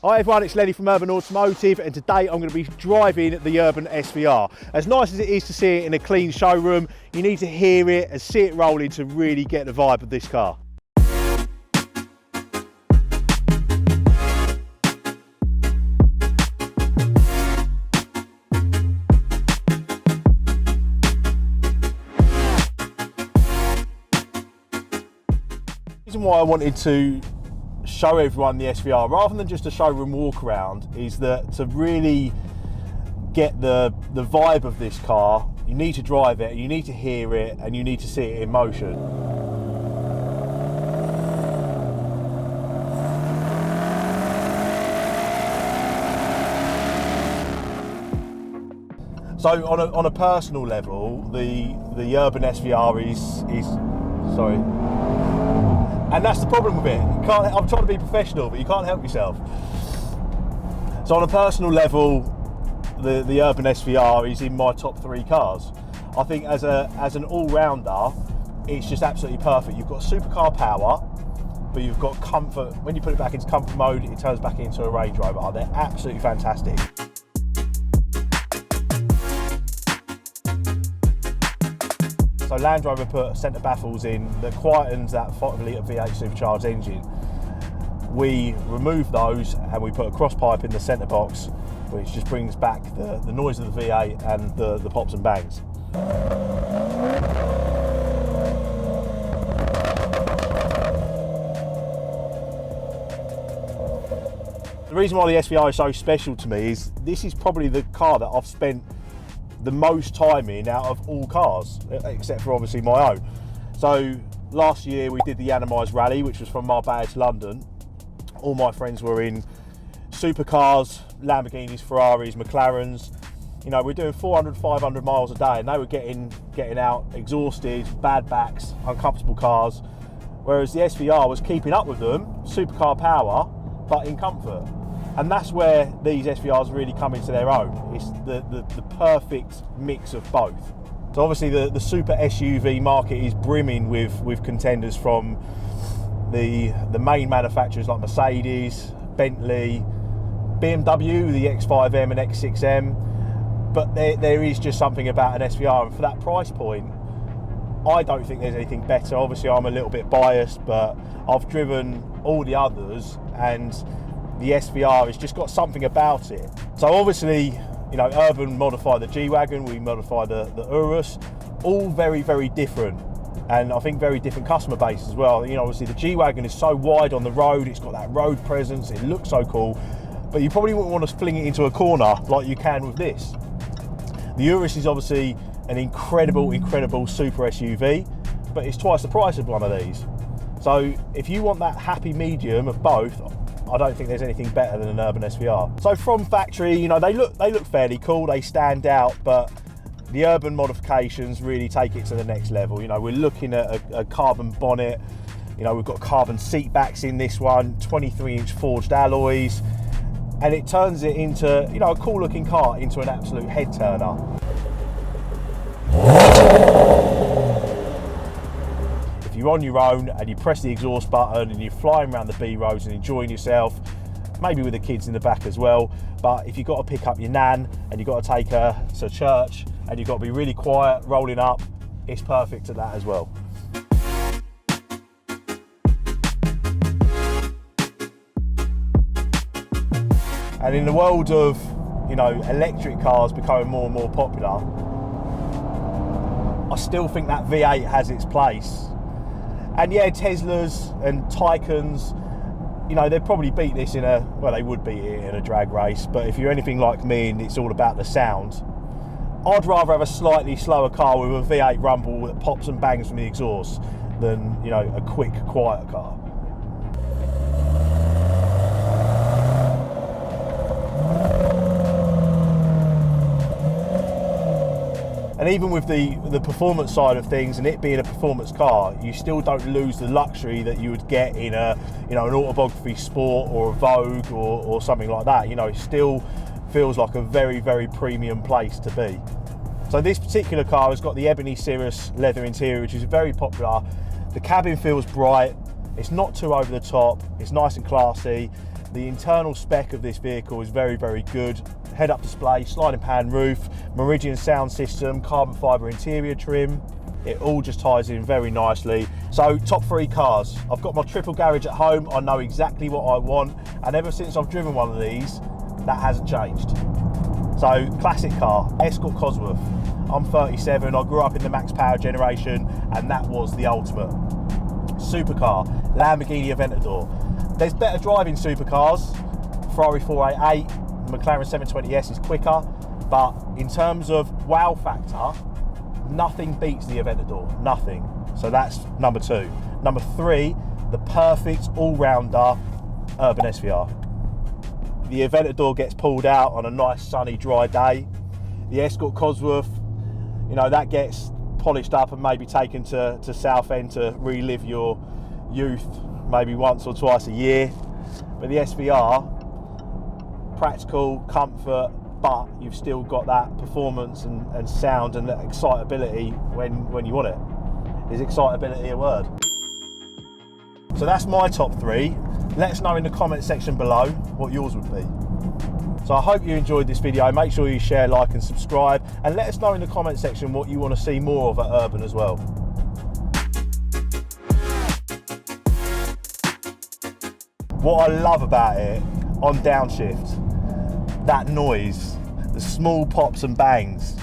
Hi everyone, it's Lenny from Urban Automotive, and today I'm going to be driving the Urban SVR. As nice as it is to see it in a clean showroom, you need to hear it and see it rolling to really get the vibe of this car. The reason why I wanted to show everyone the SVR rather than just a showroom walk around is that to really get the vibe of this car, you need to drive it, you need to hear it, and you need to see it in motion. So on a personal level, the Urban SVR is sorry. And that's the problem with it. I'm trying to be professional, but you can't help yourself. So on a personal level, the Urban SVR is in my top 3 cars. I think as an all-rounder, it's just absolutely perfect. You've got supercar power, but you've got comfort. When you put it back into comfort mode, it turns back into a Range Rover. They're absolutely fantastic. So Land Rover put centre baffles in that quietens that 5 litre V8 supercharged engine. We remove those and we put a cross pipe in the centre box, which just brings back the noise of the V8 and the pops and bangs. The reason why the SVR is so special to me is this is probably the car that I've spent the most time in out of all cars, except for obviously my own. So last year we did the Animised Rally, which was from Marbella to London. All my friends were in supercars, Lamborghinis, Ferraris, McLarens. You know, we're doing 400, 500 miles a day, and they were getting out exhausted, bad backs, uncomfortable cars. Whereas the SVR was keeping up with them, supercar power, but in comfort. And that's where these SVRs really come into their own. It's the perfect mix of both. So obviously the super SUV market is brimming with contenders from the main manufacturers like Mercedes, Bentley, BMW, the X5M and X6M. But there is just something about an SVR, and for that price point, I don't think there's anything better. Obviously I'm a little bit biased, but I've driven all the others, and the SVR has just got something about it. So obviously, you know, Urban modified the G-Wagon, we modified the Urus, all very, very different. And I think very different customer base as well. You know, obviously the G-Wagon is so wide on the road, it's got that road presence, it looks so cool, but you probably wouldn't want to fling it into a corner like you can with this. The Urus is obviously an incredible, incredible super SUV, but it's twice the price of one of these. So if you want that happy medium of both, I don't think there's anything better than an Urban SVR. So from factory, you know, they look fairly cool, they stand out, but the Urban modifications really take it to the next level. You know, we're looking at a carbon bonnet, you know, we've got carbon seat backs in this one, 23-inch forged alloys, and it turns it into, you know, a cool looking car into an absolute head turner. If you're on your own and you press the exhaust button and you're flying around the B roads and enjoying yourself, maybe with the kids in the back as well, but if you've got to pick up your nan and you've got to take her to church and you've got to be really quiet rolling up, it's perfect to that as well. And in the world of, you know, electric cars becoming more and more popular, I still think that V8 has its place. And yeah, Teslas and Taycans, you know, they'd probably beat this they would beat it in a drag race, but if you're anything like me and it's all about the sound, I'd rather have a slightly slower car with a V8 rumble that pops and bangs from the exhaust than, you know, a quick, quiet car. And even with the performance side of things and it being a performance car, you still don't lose the luxury that you would get in an autobiography Sport or a Vogue or something like that. You know, it still feels like a very, very premium place to be. So this particular car has got the ebony Cirrus leather interior, which is very popular. The cabin feels bright, it's not too over the top, it's nice and classy. The internal spec of this vehicle is very, very good. Head-up display, sliding pan roof, Meridian sound system, carbon fibre interior trim. It all just ties in very nicely. So top 3 cars. I've got my triple garage at home. I know exactly what I want. And ever since I've driven one of these, that hasn't changed. So classic car, Escort Cosworth. I'm 37, I grew up in the max power generation, and that was the ultimate. Supercar, Lamborghini Aventador. There's better driving supercars. Ferrari 488, McLaren 720S is quicker, but in terms of wow factor, nothing beats the Aventador, nothing. So that's number 2. Number 3, the perfect all-rounder urban SVR. The Aventador gets pulled out on a nice sunny dry day. The Escort Cosworth, you know, that gets polished up and maybe taken to Southend to relive your youth maybe once or twice a year. But the SVR, practical, comfort, but you've still got that performance and sound and that excitability when you want it. Is excitability a word? So that's my top 3. Let us know in the comment section below what yours would be. So I hope you enjoyed this video. Make sure you share, like and subscribe, and let us know in the comment section what you want to see more of at Urban as well. What I love about it on downshift, that noise, the small pops and bangs.